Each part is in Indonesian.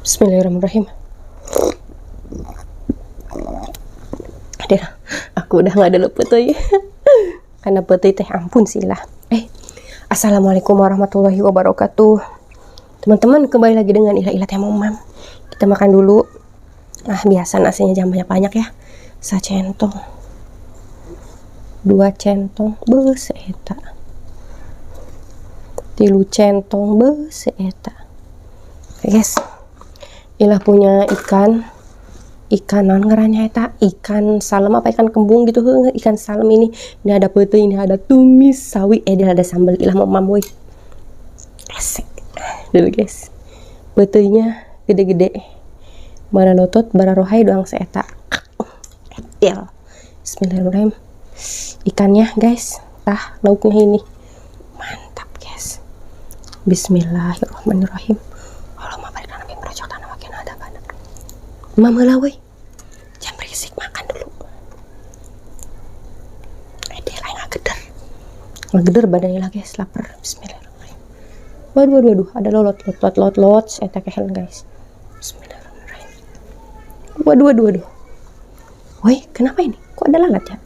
Bismillahirrahmanirrahim. Aduh, aku udah nggak ada lepeteuy. Karena peteuy teh ampun silah. Assalamualaikum warahmatullahi wabarakatuh. Teman-teman, kembali lagi dengan Ila Teh Momam. Kita makan dulu. Nah, biasa nasinya jangan banyak-banyak ya. Sacentong. 2 centong beus eta. 3 centong beus eta. Oke, guys. Ilah punya ikan non ngeranya eta ikan salem apa ikan kembung gitu ikan salem ini ada peuteui, ini ada tumis sawi, dia ada sambal. Ilah mau mamui asik dulu guys. Peuteuinya gede-gede bara lotot bara rohai doang seeta etil. Bismillahirrahmanirrahim. Ikannya guys, lauknya ini mantap guys. Bismillahirrahmanirrahim. Allahumma barik lana fi razaqtana wa qina adzabannar. Mama lah weh, jangan berisik, makan dulu. Dia lain ngageder badannya lah guys, lapar. Bismillahirrahmanirrahim. Waduh, ada lot, saya tak kehel guys. Bismillahirrahmanirrahim. Waduh. Woi, kenapa ini? Kok ada lalat ya?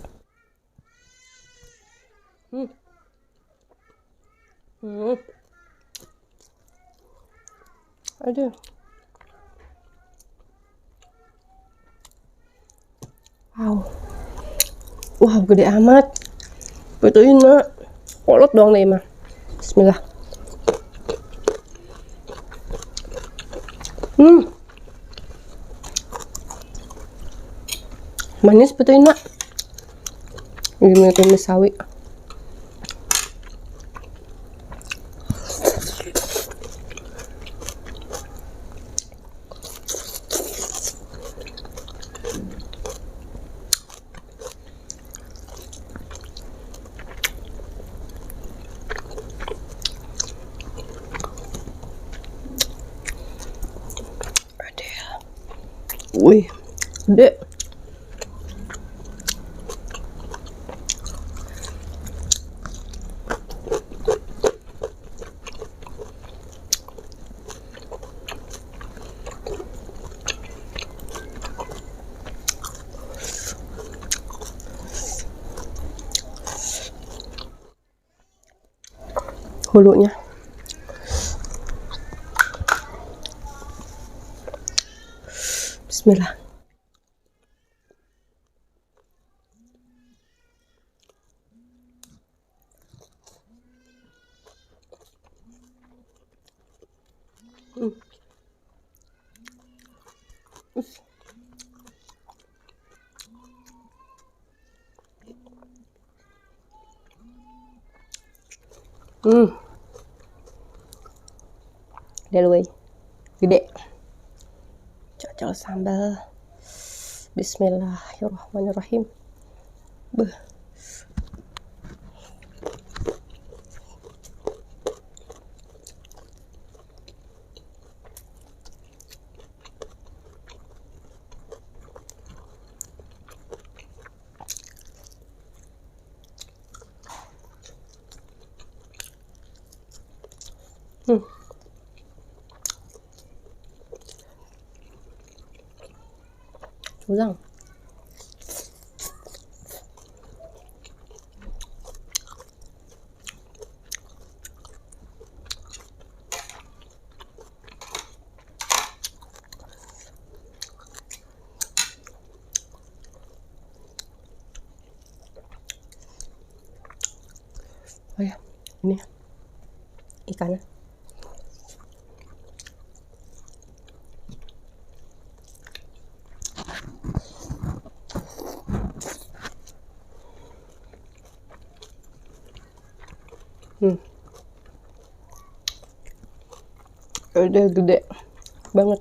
Aduh. Wow, gede amat. Betuin mak. Kolot doang nih mah. Bismillah. Manis betuin mak. Gimana tumis sawi. Wih, gede. Hulunya. Bismillah. Delway gede. Cocol sambal. Bismillahirrahmanirrahim. Beuh. Ulang. Oh ya, ini ikannya. Udah gede banget.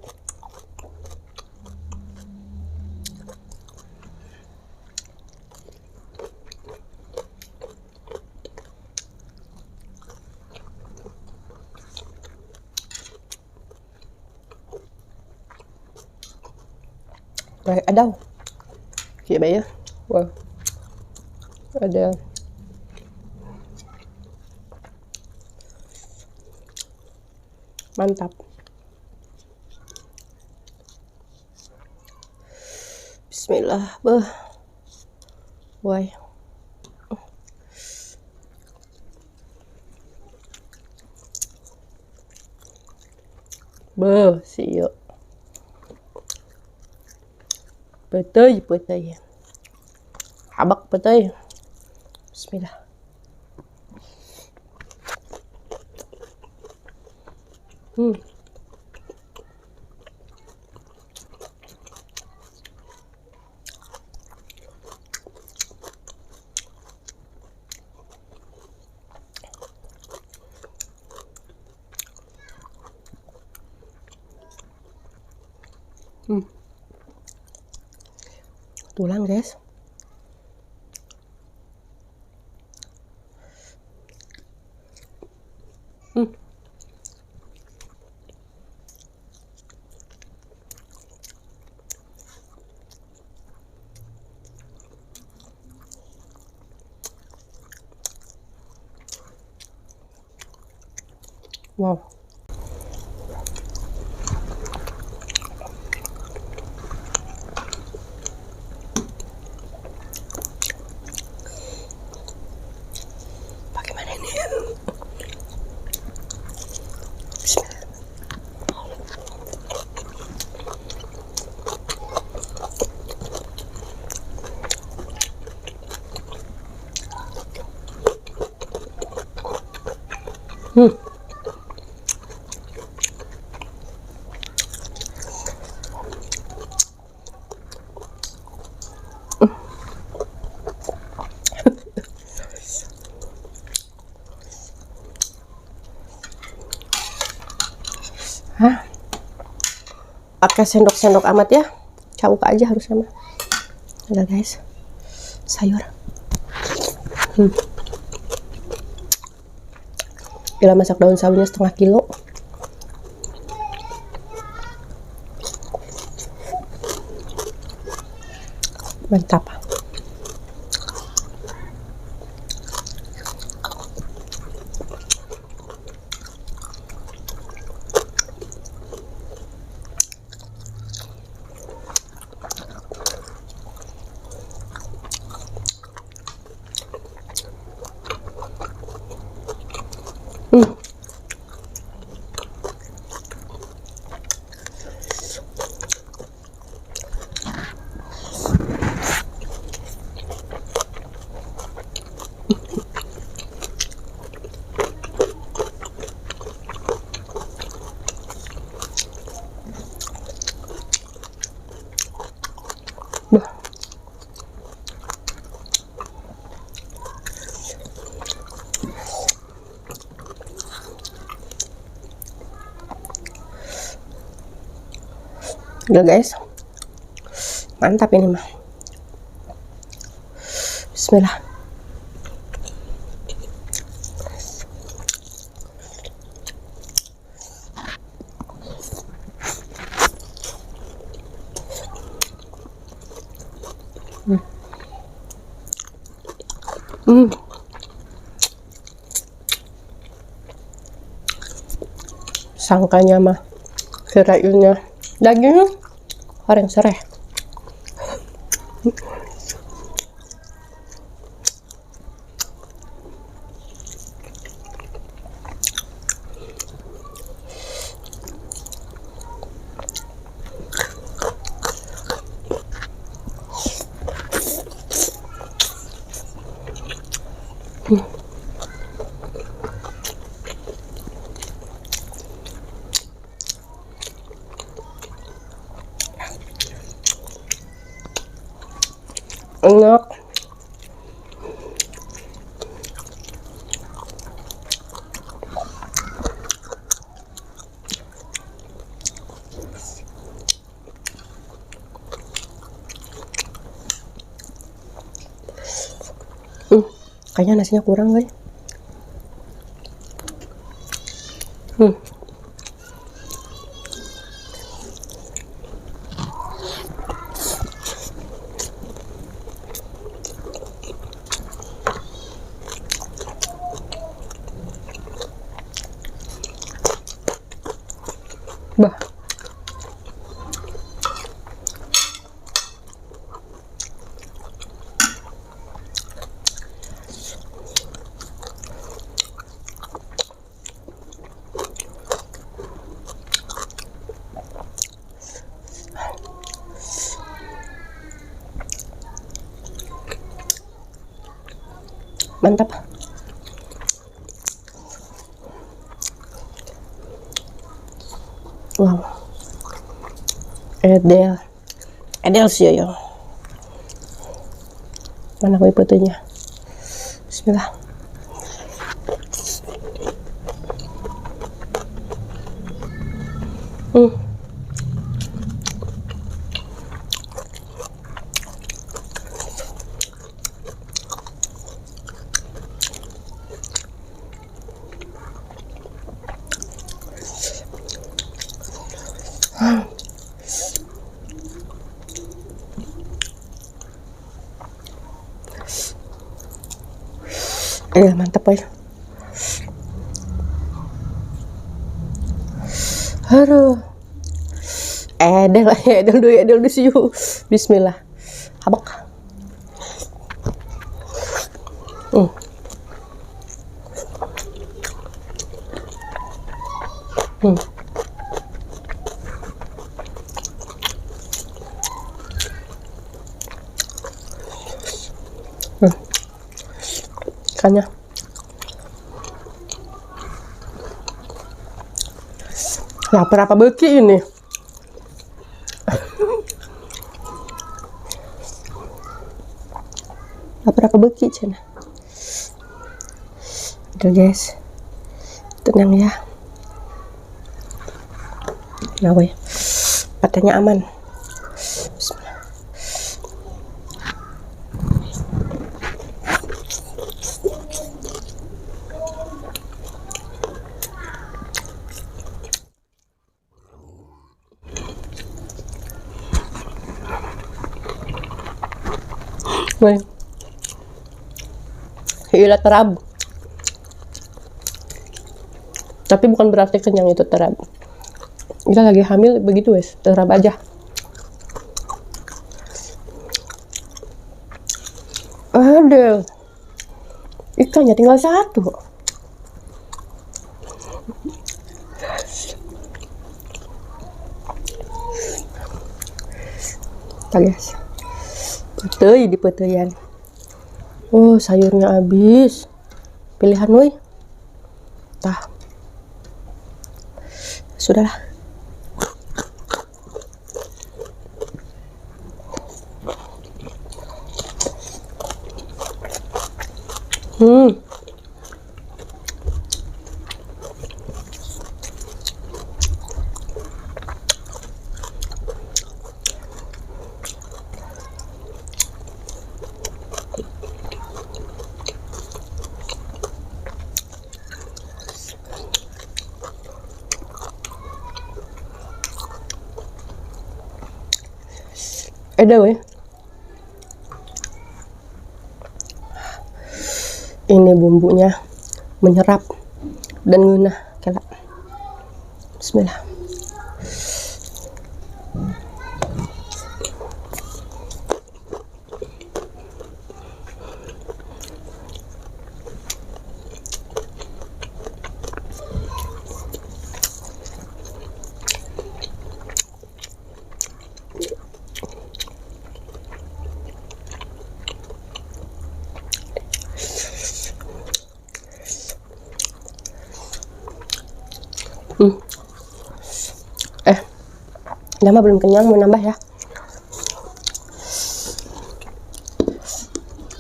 Ada kayak bayar. Wow, ada mantap. Bismillah. Beuh. Woi. Beuh, sieu. Peuteuy. Habak peuteuy. Bismillah. Tulang, guys. Wow. Bagaimana ini? Bismillah. Hah? Pakai sendok-sendok amat ya. Cabuk aja harusnya mah. Udah guys. Sayur. Bila masak daun sawinya 1/2 kilo. Mantap. Udah guys, mantap ini mah. Bismillah. Sangkanya mah kirainnya dagingnya goreng sereh. Enak. Kayaknya nasinya kurang guys. Bah. Mantap. Wow. Edel sih ya. Mana kue fotonya? Bismillah. Mantap boy. Aduh. Edel dulu sih. Bismillah. Habak. Ikannya. Lapar apa beki ini? Lapar apa beki cina? Udah guys, tenang ya. Nah weh, patenya aman. Bismillah. Weh, gila terab. Tapi bukan berarti kenyang itu terab. Kita lagi hamil begitu wes, terab aja. Ada ikannya tinggal satu. Tuh guys, petei di peteyan. Oh sayurnya habis. Pilihan woi. Tah. Sudahlah. Ada weh. Ini bumbunya menyerap dan ngeunah kelak. Bismillah. Lama belum kenyang, mau nambah ya.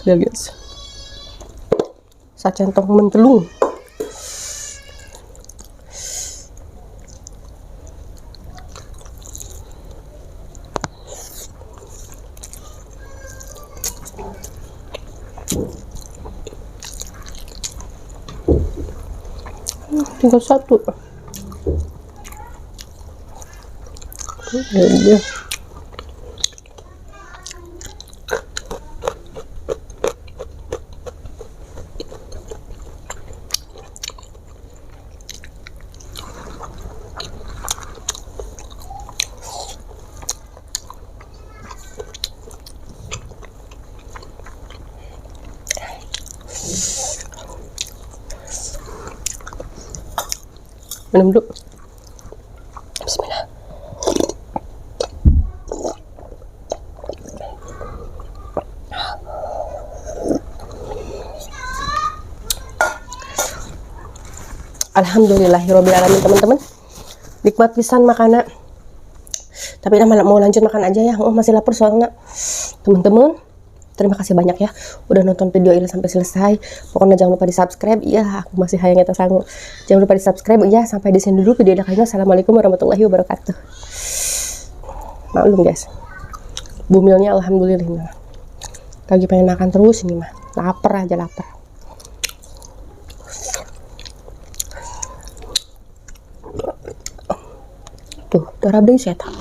Lihat guys, sacentong mentelung. Tinggal satu. Dia. Minum dulu. Bismillah. Alhamdulillahirobbilalamin teman-teman, nikmat pisan makanan. Tapi malah mau lanjut makan aja ya, masih lapar soalnya teman-teman. Terima kasih banyak ya udah nonton video ini sampai selesai. Pokoknya jangan lupa di subscribe ya, aku masih hayang eta sanggup. Jangan lupa di subscribe ya. Sampai di sini dulu video kali ini. Assalamualaikum warahmatullahi wabarakatuh. Maklum guys, bumilnya alhamdulillah lagi pengen makan terus ini mah, lapar aja lapar. Tuh darah bening saya tak